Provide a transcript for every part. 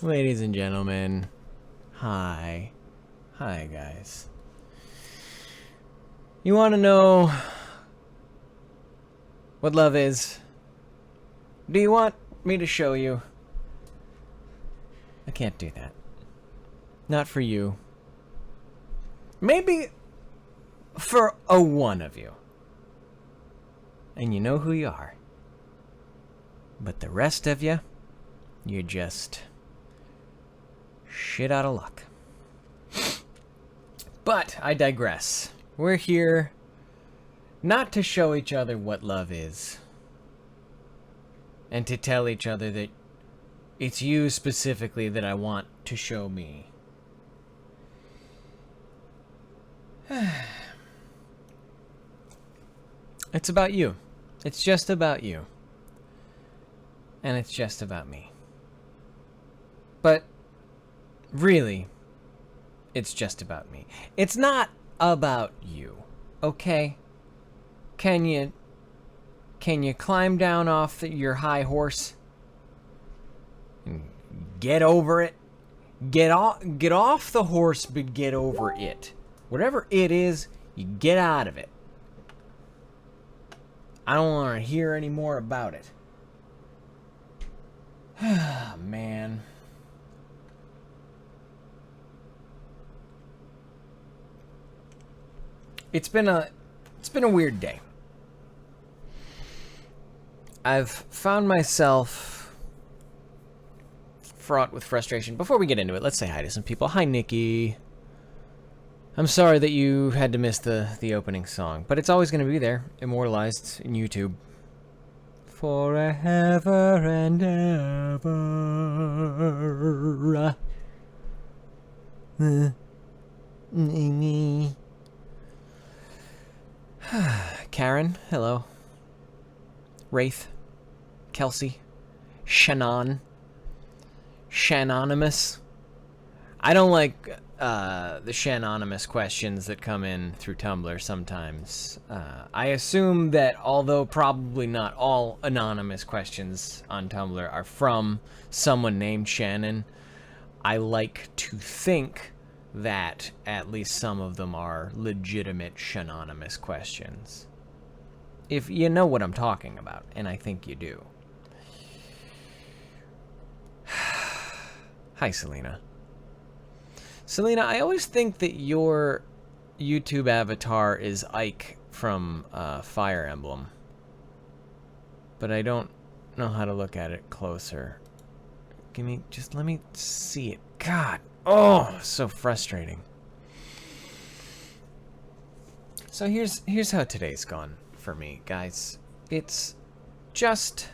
Ladies and gentlemen, hi. Hi, guys. You want to know what love is? Do you want me to show you? I can't do that. Not for you. Maybe for a one of you. And you know who you are. But the rest of you, you're just shit out of luck. But I digress. We're here not to show each other what love is, and to tell each other that it's you specifically that I want to show me. It's about you. It's just about you. And it's just about me. But really, it's just about me. It's not about you, okay? Can you climb down off your high horse and get over it? Get off the horse, but get over it. Whatever it is, you get out of it. I don't want to hear any more about it. Man. It's been a weird day. I've found myself fraught with frustration. Before we get into it, let's say hi to some people. Hi, Nikki. I'm sorry that you had to miss the opening song, but it's always going to be there, immortalized in YouTube. Forever and ever. Karen, hello. Wraith, Kelsey, Shannon, Shanonymous. I don't like the Shanonymous questions that come in through Tumblr sometimes. I assume that although probably not all anonymous questions on Tumblr are from someone named Shannon, I like to think that at least some of them are legitimate Shanonymous questions. If you know what I'm talking about, and I think you do. Hi, Selena. Selena, I always think that your YouTube avatar is Ike from Fire Emblem. But I don't know how to look at it closer. Let me see it. God, oh, so frustrating. So here's how today's gone for me, guys. It's just...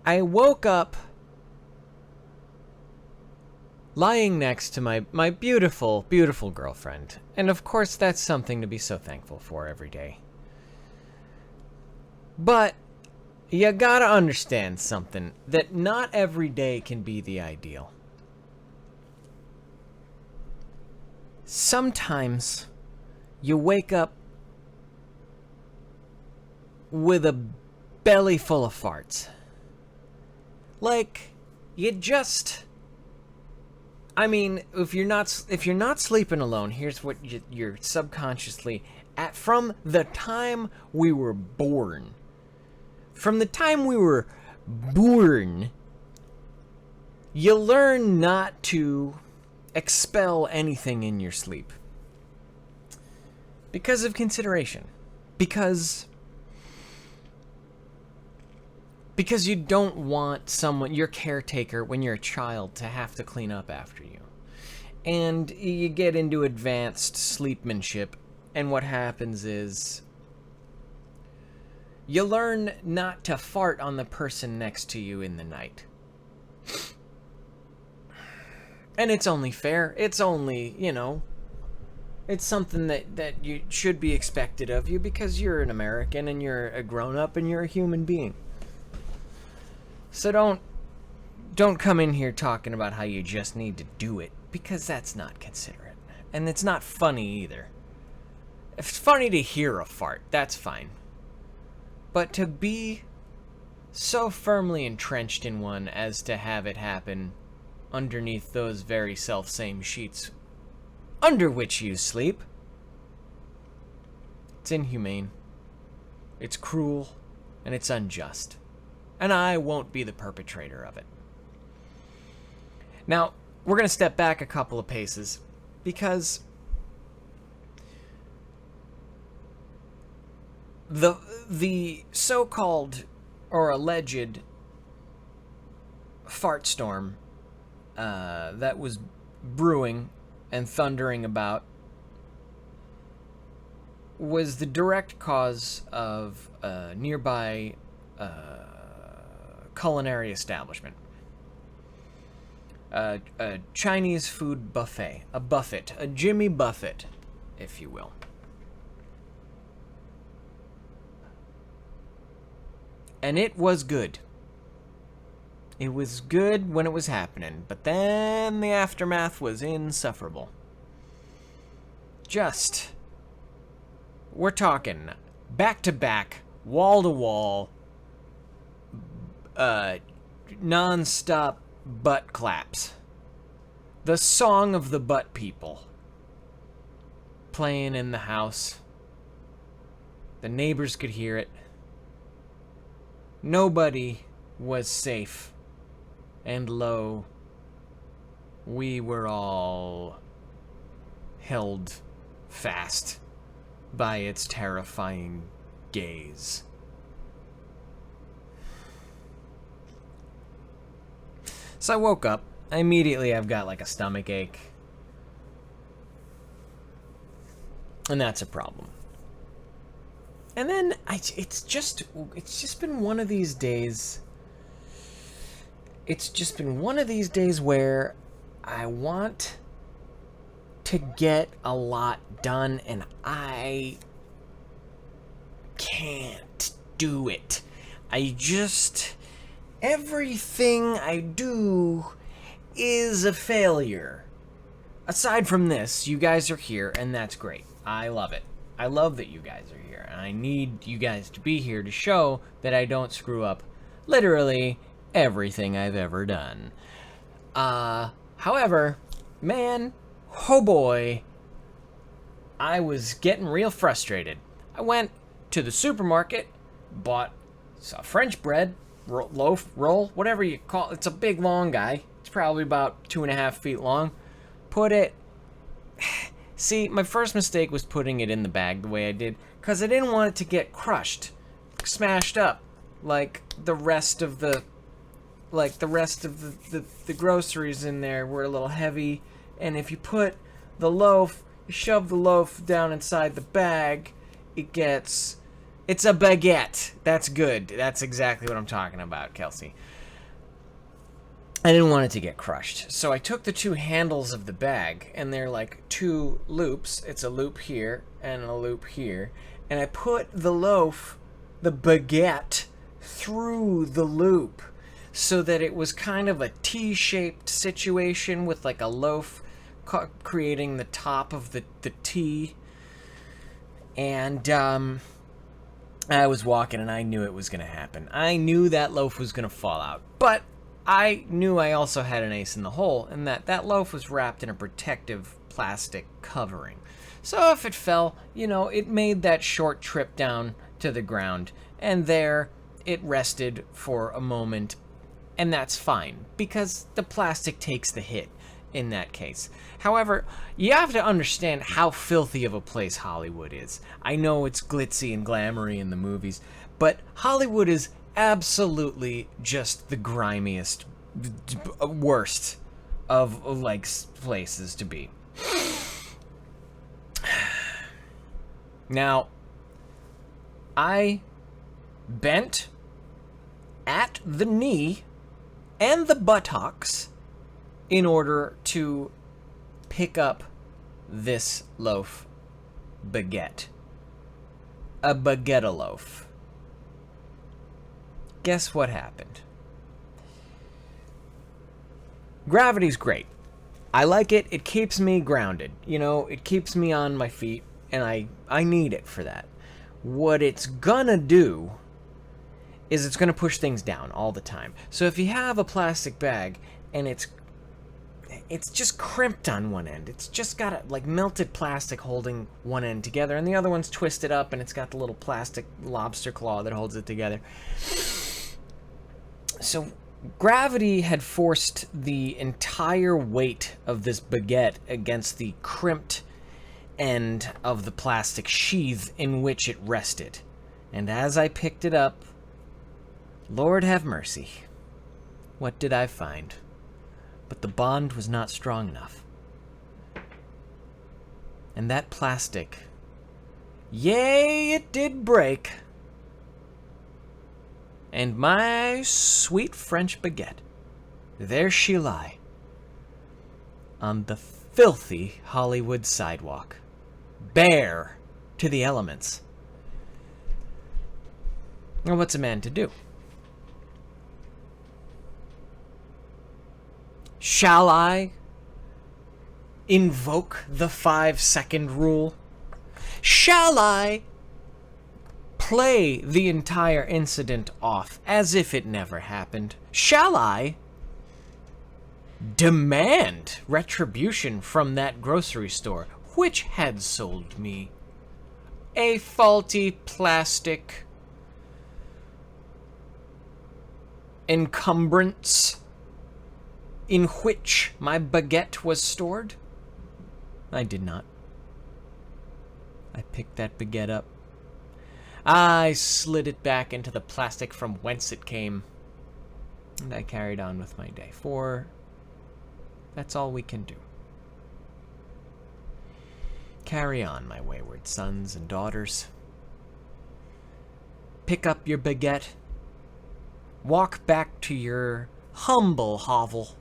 I woke up lying next to my beautiful, beautiful girlfriend. And of course, that's something to be so thankful for every day. But you gotta understand something, that not every day can be the ideal. Sometimes you wake up with a belly full of farts. Like, you just... I mean, if you're not sleeping alone, here's what you're subconsciously at from the time we were born. From the time we were born, you learn not to expel anything in your sleep. Because of consideration. Because you don't want someone, your caretaker, when you're a child, to have to clean up after you. And you get into advanced sleepmanship, and what happens is you learn not to fart on the person next to you in the night. And it's only fair. It's only, it's something that you should be expected of you because you're an American and you're a grown-up and you're a human being. So don't come in here talking about how you just need to do it, because that's not considerate. And it's not funny either. If it's funny to hear a fart, that's fine. But to be so firmly entrenched in one as to have it happen underneath those very self-same sheets under which you sleep, it's inhumane, it's cruel, and it's unjust. And I won't be the perpetrator of it. Now, we're going to step back a couple of paces, because the so-called or alleged fart storm that was brewing and thundering about was the direct cause of a nearby culinary establishment. A Chinese food buffet. A buffet. A Jimmy Buffett, if you will. And it was good. It was good when it was happening, but then the aftermath was insufferable. We're talking back-to-back, wall-to-wall, non-stop butt claps. The song of the butt people playing in the house. The neighbors could hear it. Nobody was safe. And lo, we were all held fast by its terrifying gaze. So I woke up. Immediately I've got like a stomach ache. And that's a problem. And then it's just been one of these days. It's just been one of these days where I want to get a lot done and I can't do it. Everything I do is a failure. Aside from this, you guys are here, and that's great. I love it. I love that you guys are here, and I need you guys to be here to show that I don't screw up literally everything I've ever done. However, man, oh boy, I was getting real frustrated. I went to the supermarket, bought a French bread, roll, whatever you call it. It's a big, long guy. It's probably about 2.5 feet long. Put it... See, my first mistake was putting it in the bag the way I did, because I didn't want it to get crushed, smashed up, like the rest of the groceries in there were a little heavy, and if you put the loaf, you shove the loaf down inside the bag, it's a baguette. That's good. That's exactly what I'm talking about, Kelsey. I didn't want it to get crushed. So I took the two handles of the bag, and they're like two loops. It's a loop here and a loop here. And I put the loaf, the baguette, through the loop so that it was kind of a T-shaped situation with like a loaf creating the top of the T. And I was walking and I knew it was going to happen. I knew that loaf was going to fall out. But I knew I also had an ace in the hole, and that loaf was wrapped in a protective plastic covering. So if it fell, it made that short trip down to the ground, and there it rested for a moment, and that's fine, because the plastic takes the hit, in that case. However, you have to understand how filthy of a place Hollywood is. I know it's glitzy and glamoury in the movies, but Hollywood is absolutely just the grimiest, worst of, like, places to be. Now, I bent at the knee and the buttocks in order to pick up this loaf baguette. A baguette loaf. Guess what happened? Gravity's great. I like it. It keeps me grounded. You know, it keeps me on my feet, and I need it for that. What it's gonna do is it's gonna push things down all the time. So if you have a plastic bag and it's just crimped on one end, it's just got a, like, melted plastic holding one end together, and the other one's twisted up, and it's got the little plastic lobster claw that holds it together. So gravity had forced the entire weight of this baguette against the crimped end of the plastic sheath in which it rested. And as I picked it up, Lord have mercy, what did I find? But the bond was not strong enough. And that plastic, yea, it did break. And my sweet French baguette, there she lie, on the filthy Hollywood sidewalk, bare to the elements. Now, what's a man to do? Shall I invoke the 5-second rule? Shall I play the entire incident off as if it never happened? Shall I demand retribution from that grocery store which had sold me a faulty plastic encumbrance in which my baguette was stored? I did not. I picked that baguette up. I slid it back into the plastic from whence it came, and I carried on with my day, for that's all we can do. Carry on, my wayward sons and daughters. Pick up your baguette. Walk back to your humble hovel.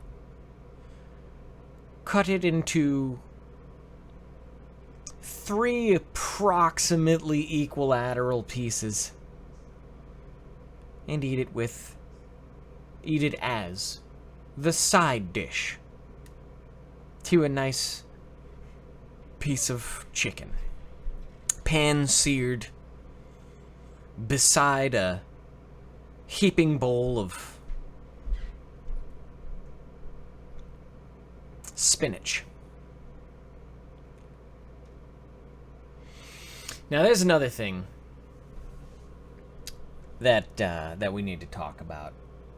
Cut it into 3 approximately equilateral pieces. And eat it as the side dish to a nice piece of chicken, pan-seared beside a heaping bowl of spinach. Now, there's another thing that we need to talk about.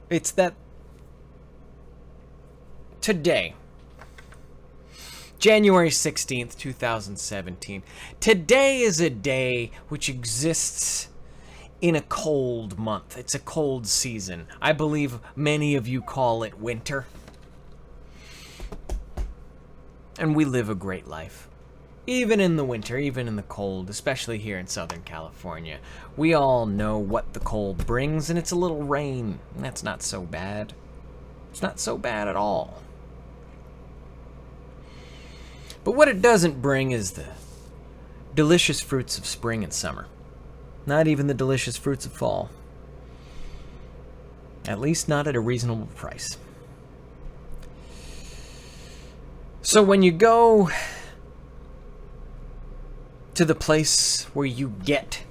It's that today, January 16th, 2017, today is a day which exists in a cold month. It's a cold season. I believe many of you call it winter. And we live a great life. Even in the winter, even in the cold, especially here in Southern California. We all know what the cold brings, and it's a little rain. And that's not so bad. It's not so bad at all. But what it doesn't bring is the delicious fruits of spring and summer. Not even the delicious fruits of fall. At least not at a reasonable price. So when you go to the place where you get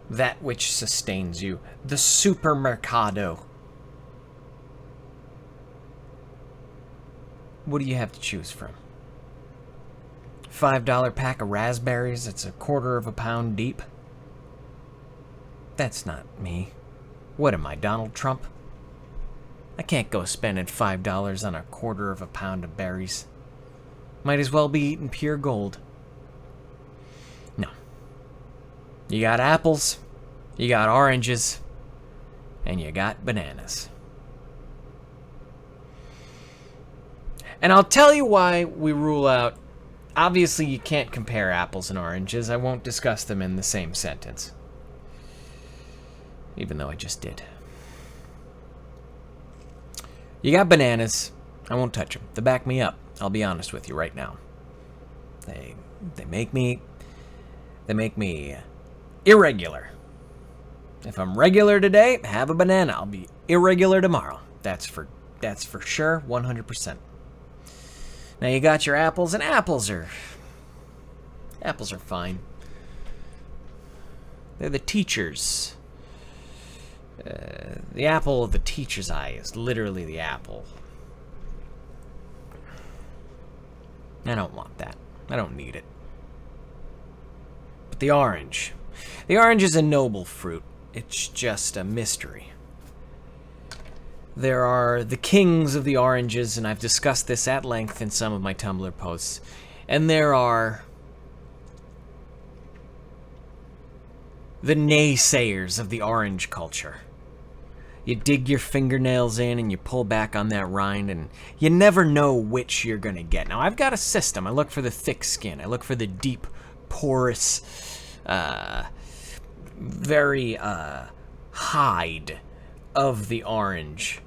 that which sustains you, the supermercado, what do you have to choose from? $5 pack of raspberries that's a quarter of a pound deep? That's not me. What am I, Donald Trump? I can't go spending $5 on a quarter of a pound of berries. Might as well be eating pure gold. No. You got apples, you got oranges, and you got bananas. And I'll tell you why we rule out... Obviously, you can't compare apples and oranges. I won't discuss them in the same sentence. Even though I just did. You got bananas. I won't touch them. They back me up. I'll be honest with you right now. They make me irregular. If I'm regular today, have a banana. I'll be irregular tomorrow. That's for sure, 100%. Now you got your apples, and apples are fine. They're the teachers. The apple of the teacher's eye is literally the apple. I don't want that. I don't need it. But the orange. The orange is a noble fruit. It's just a mystery. There are the kings of the oranges, and I've discussed this at length in some of my Tumblr posts. And there are the naysayers of the orange culture. You dig your fingernails in and you pull back on that rind, and you never know which you're going to get. Now, I've got a system. I look for the thick skin. I look for the deep, porous, very hide of the orange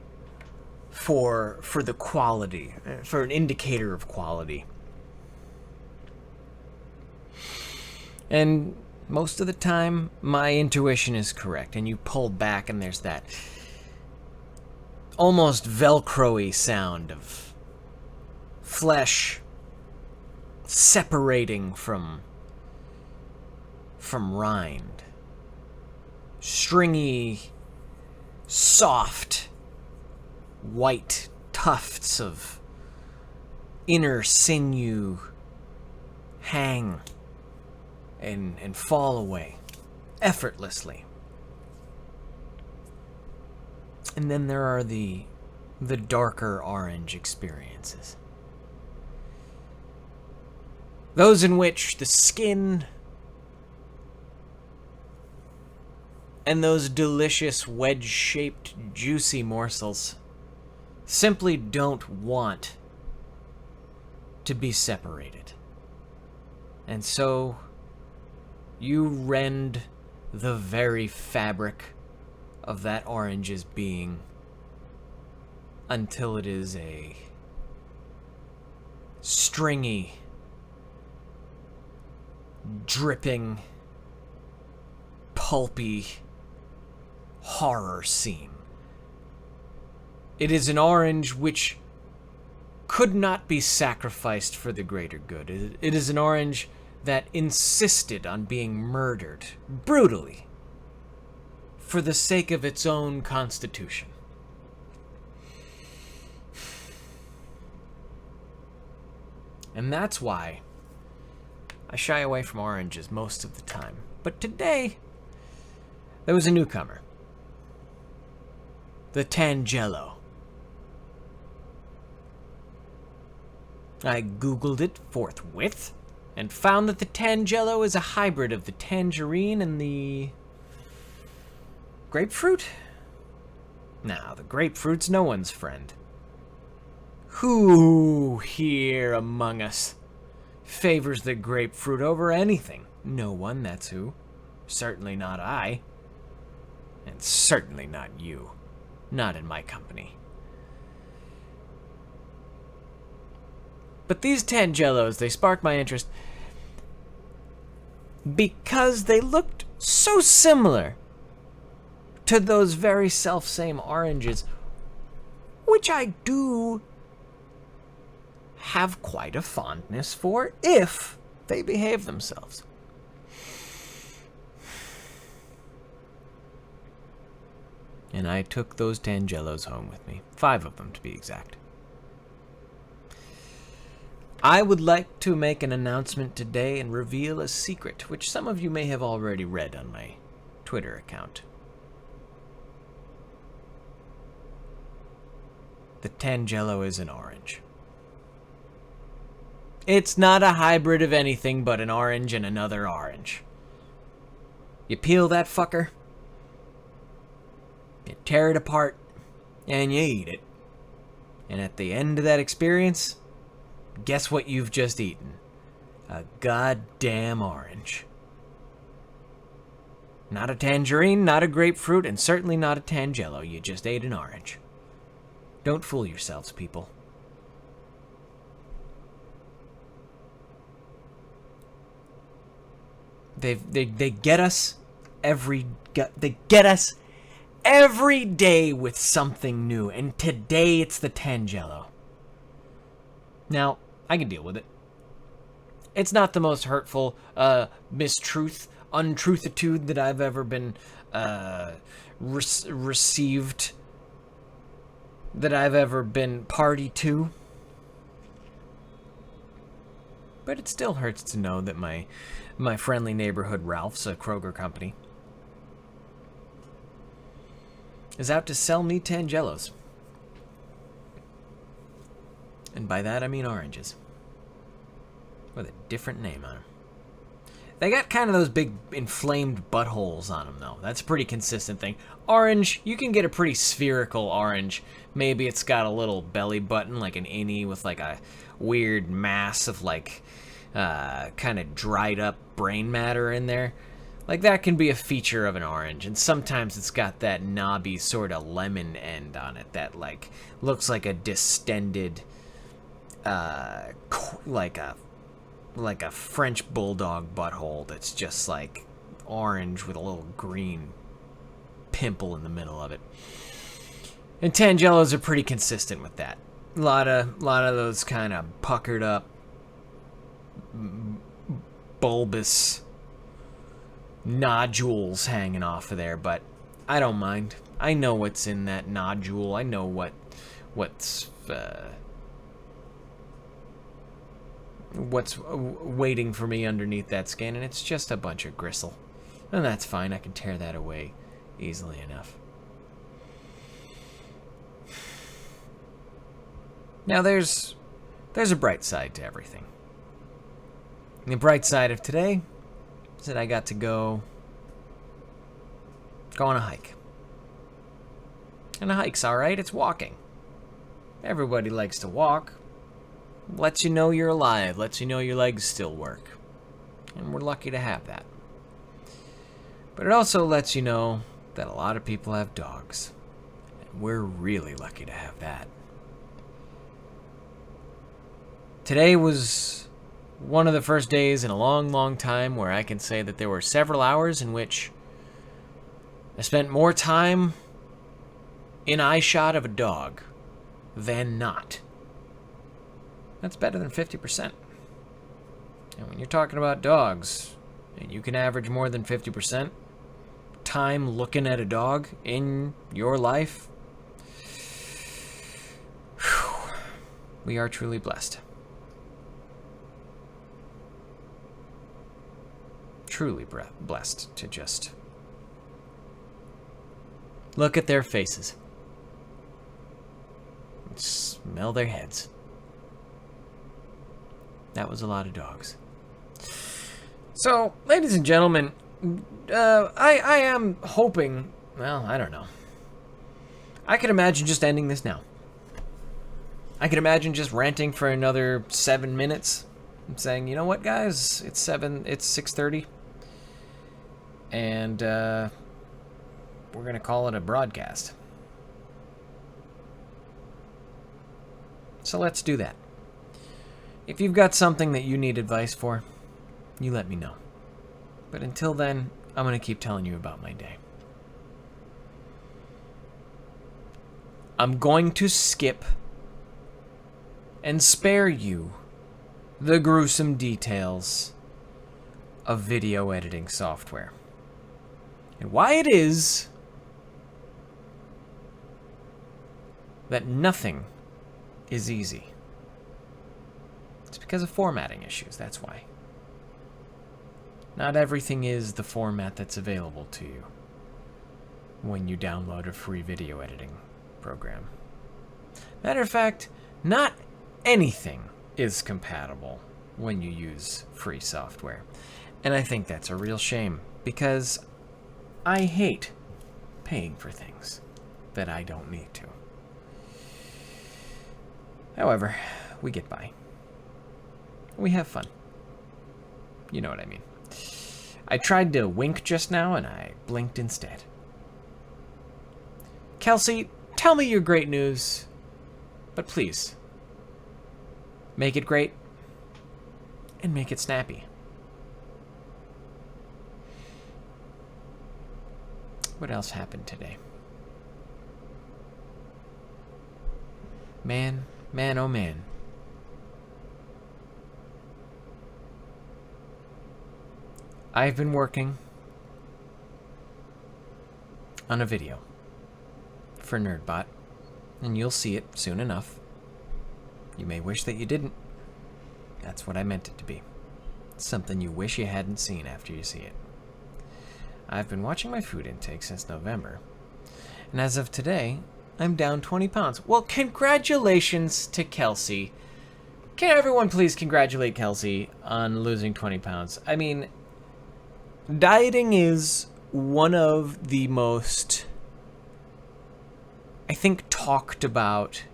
for the quality, for an indicator of quality. And most of the time, my intuition is correct, and you pull back and there's that almost Velcro-y sound of flesh separating from rind. Stringy, soft, white tufts of inner sinew hang and fall away effortlessly. And then there are the darker orange experiences. Those in which the skin and those delicious wedge-shaped juicy morsels simply don't want to be separated. And so you rend the very fabric of that orange's being until it is a stringy, dripping, pulpy horror scene. It is an orange which could not be sacrificed for the greater good. It is an orange that insisted on being murdered brutally for the sake of its own constitution. And that's why I shy away from oranges most of the time. But today, there was a newcomer. The Tangelo. I googled it forthwith and found that the Tangelo is a hybrid of the tangerine and the grapefruit? Now, the grapefruit's no one's friend. Who here among us favors the grapefruit over anything? No one, that's who. Certainly not I. And certainly not you. Not in my company. But these Tangelos, they sparked my interest because they looked so similar to those very self-same oranges, which I do have quite a fondness for if they behave themselves. And I took those Tangelos home with me. 5 of them, to be exact. I would like to make an announcement today and reveal a secret, which some of you may have already read on my Twitter account. the Tangelo is an orange. It's not a hybrid of anything but an orange and another orange. You peel that fucker, you tear it apart, and you eat it. And at the end of that experience, guess what you've just eaten? A goddamn orange. Not a tangerine, not a grapefruit, and certainly not a Tangelo. You just ate an orange. Don't fool yourselves, people. They get us they get us every day with something new, and today it's the Tangelo. Now, I can deal with it. It's not the most hurtful untruthitude that I've ever been received, that I've ever been party to. But it still hurts to know that my friendly neighborhood Ralph's, a Kroger company, is out to sell me Tangelos. And by that I mean oranges. With a different name on them. They got kind of those big inflamed buttholes on them, though. That's a pretty consistent thing. Orange, you can get a pretty spherical orange. Maybe it's got a little belly button, like an innie, with like a weird mass of like kind of dried up brain matter in there. Like that can be a feature of an orange, and sometimes it's got that knobby sort of lemon end on it that like looks like a distended, like a French bulldog butthole that's just like orange with a little green pimple in the middle of it. And Tangelos are pretty consistent with that. A lot of those kind of puckered up, bulbous nodules hanging off of there, but I don't mind. I know what's in that nodule. I know what's waiting for me underneath that skin, and it's just a bunch of gristle. And that's fine. I can tear that away easily enough. Now there's a bright side to everything. And the bright side of today is that I got to go on a hike. And a hike's alright, it's walking. Everybody likes to walk. Lets you know you're alive, lets you know your legs still work. And we're lucky to have that. But it also lets you know that a lot of people have dogs. And we're really lucky to have that. Today was one of the first days in a long, long time where I can say that there were several hours in which I spent more time in eyeshot of a dog than not. That's better than 50%. And when you're talking about dogs, and you can average more than 50% time looking at a dog in your life, whew, we are truly blessed. Truly blessed to just look at their faces and smell their heads. That was a lot of dogs. So, ladies and gentlemen, I am hoping, well, I don't know. I can imagine just ending this now. I can imagine just ranting for another 7 minutes and saying, you know what, guys, it's 6:30. And we're going to call it a broadcast. So let's do that. If you've got something that you need advice for, you let me know. But until then, I'm going to keep telling you about my day. I'm going to skip and spare you the gruesome details of video editing software. And why it is that nothing is easy. It's because of formatting issues, that's why. Not everything is the format that's available to you when you download a free video editing program. Matter of fact, not anything is compatible when you use free software. And I think that's a real shame, because I hate paying for things that I don't need to. However, we get by. We have fun. You know what I mean. I tried to wink just now, and I blinked instead. Kelsey, tell me your great news, but please, make it great and make it snappy. What else happened today? Man, oh man. I've been working on a video for NerdBot, and you'll see it soon enough. You may wish that you didn't. That's what I meant it to be. Something you wish you hadn't seen after you see it. I've been watching my food intake since November, and as of today, I'm down 20 pounds. Well, congratulations to Kelsey. Can everyone please congratulate Kelsey on losing 20 pounds? I mean, dieting is one of the most, I think, talked about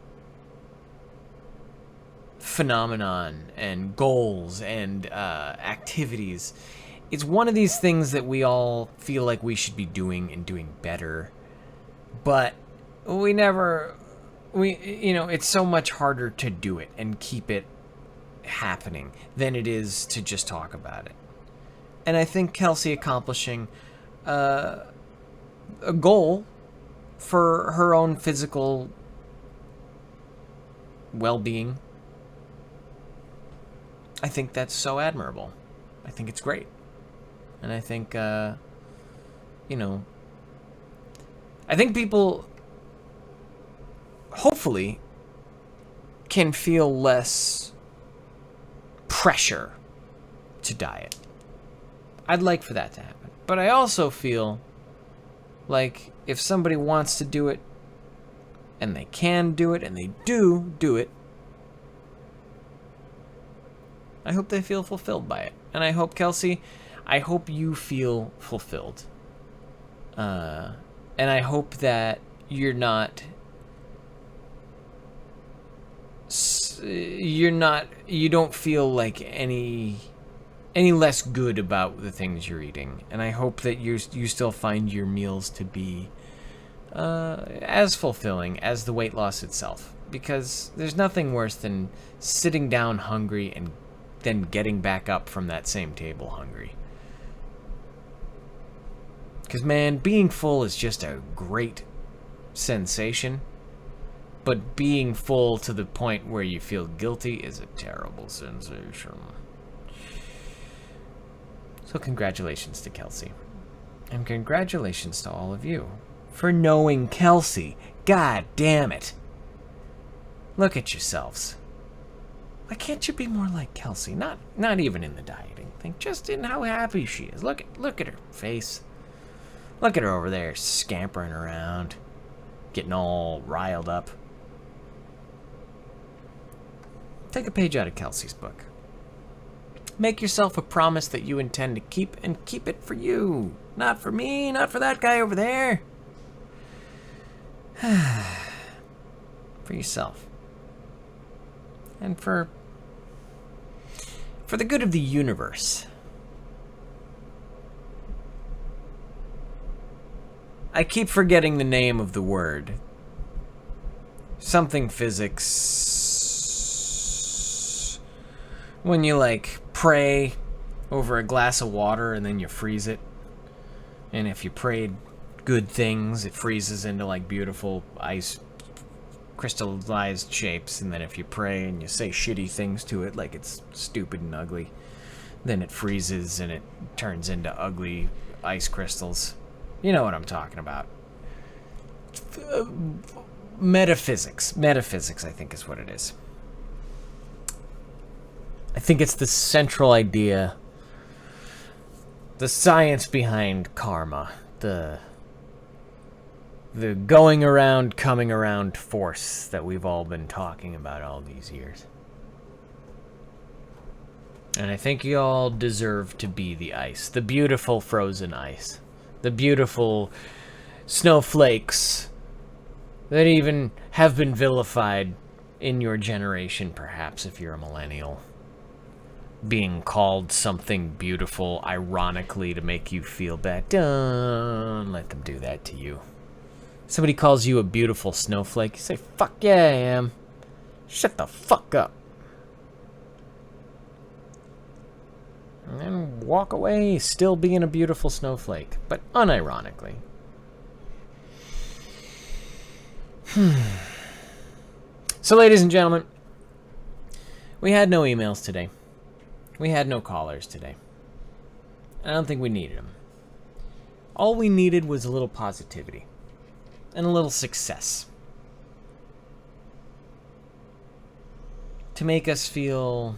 phenomenon and goals and activities. It's one of these things that we all feel like we should be doing and doing better, but it's so much harder to do it and keep it happening than it is to just talk about it. And I think Kelsey accomplishing a goal for her own physical well-being, I think that's so admirable. I think it's great. And I think, I think people hopefully can feel less pressure to diet. I'd like for that to happen. But I also feel like if somebody wants to do it, and they can do it, and they do it, I hope they feel fulfilled by it. And I hope, Kelsey, I hope you feel fulfilled. And I hope that you don't feel like any less good about the things you're eating. And I hope that you still find your meals to be as fulfilling as the weight loss itself. Because there's nothing worse than sitting down hungry and then getting back up from that same table hungry. Because, man, being full is just a great sensation. But being full to the point where you feel guilty is a terrible sensation. So congratulations to Kelsey. And congratulations to all of you for knowing Kelsey. God damn it. Look at yourselves. Why can't you be more like Kelsey? Not even in the dieting thing, just in how happy she is. Look at her face. Look at her over there scampering around, getting all riled up. Take a page out of Kelsey's book. Make yourself a promise that you intend to keep, and keep it for you. Not for me, not for that guy over there. For yourself. And for the good of the universe. I keep forgetting the name of the word. Something physics. When you, like, pray over a glass of water and then you freeze it. And if you prayed good things, it freezes into, like, beautiful ice crystallized shapes. And then if you pray and you say shitty things to it, like it's stupid and ugly, then it freezes and it turns into ugly ice crystals. You know what I'm talking about. Metaphysics, I think, is what it is. I think it's the central idea, the science behind karma, the the going around, coming around force that we've all been talking about all these years. And I think you all deserve to be the ice. The beautiful frozen ice. The beautiful snowflakes that even have been vilified in your generation, perhaps, if you're a millennial. Being called something beautiful, ironically, to make you feel bad. Don't let them do that to you. Somebody calls you a beautiful snowflake, you say, fuck yeah, I am. Shut the fuck up. And then walk away, still being a beautiful snowflake, but unironically. So, ladies and gentlemen, we had no emails today. We had no callers today. I don't think we needed them. All we needed was a little positivity and a little success to make us feel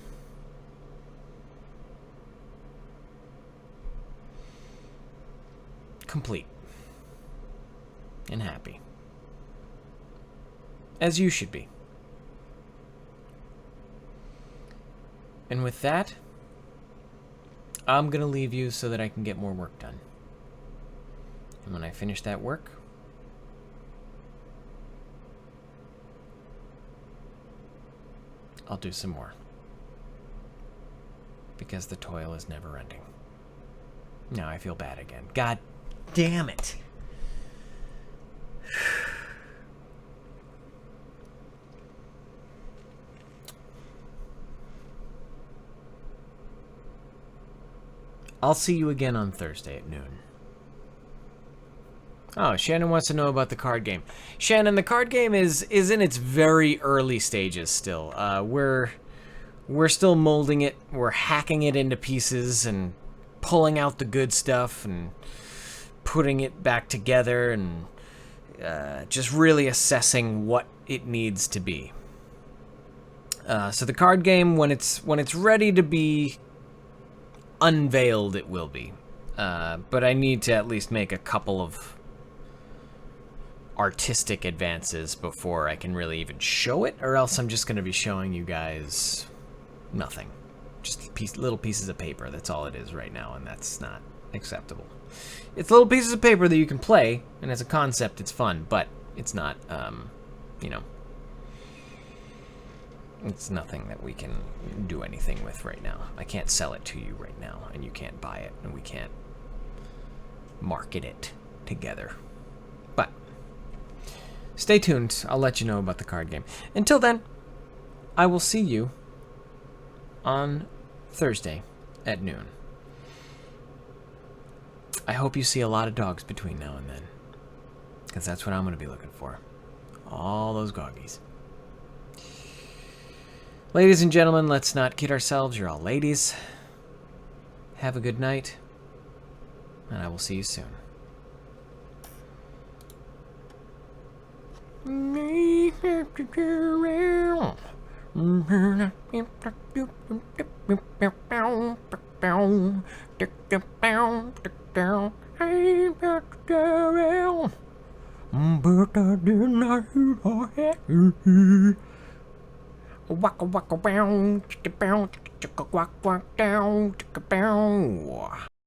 complete and happy, as you should be. And with that, I'm gonna leave you so that I can get more work done. And when I finish that work, I'll do some more. Because the toil is never ending. Now I feel bad again. God damn it. I'll see you again on Thursday at noon. Oh, Shannon wants to know about the card game. Shannon, the card game is in its very early stages still. We're still molding it. We're hacking it into pieces and pulling out the good stuff and putting it back together and just really assessing what it needs to be. So the card game, when it's ready to be unveiled, it will be. But I need to at least make a couple of artistic advances before I can really even show it, or else I'm just going to be showing you guys nothing. Just little pieces of paper. That's all it is right now, and that's not acceptable. It's little pieces of paper that you can play, and as a concept, it's fun, but it's not, you know, it's nothing that we can do anything with right now. I can't sell it to you right now, and you can't buy it, and we can't market it together. But stay tuned. I'll let you know about the card game. Until then, I will see you on Thursday at noon. I hope you see a lot of dogs between now and then, because that's what I'm going to be looking for. All those goggies. Ladies and gentlemen, let's not kid ourselves. You're all ladies. Have a good night, and I will see you soon. Waka waka bow, chicka bow, chicka quack quack down, chicka bow.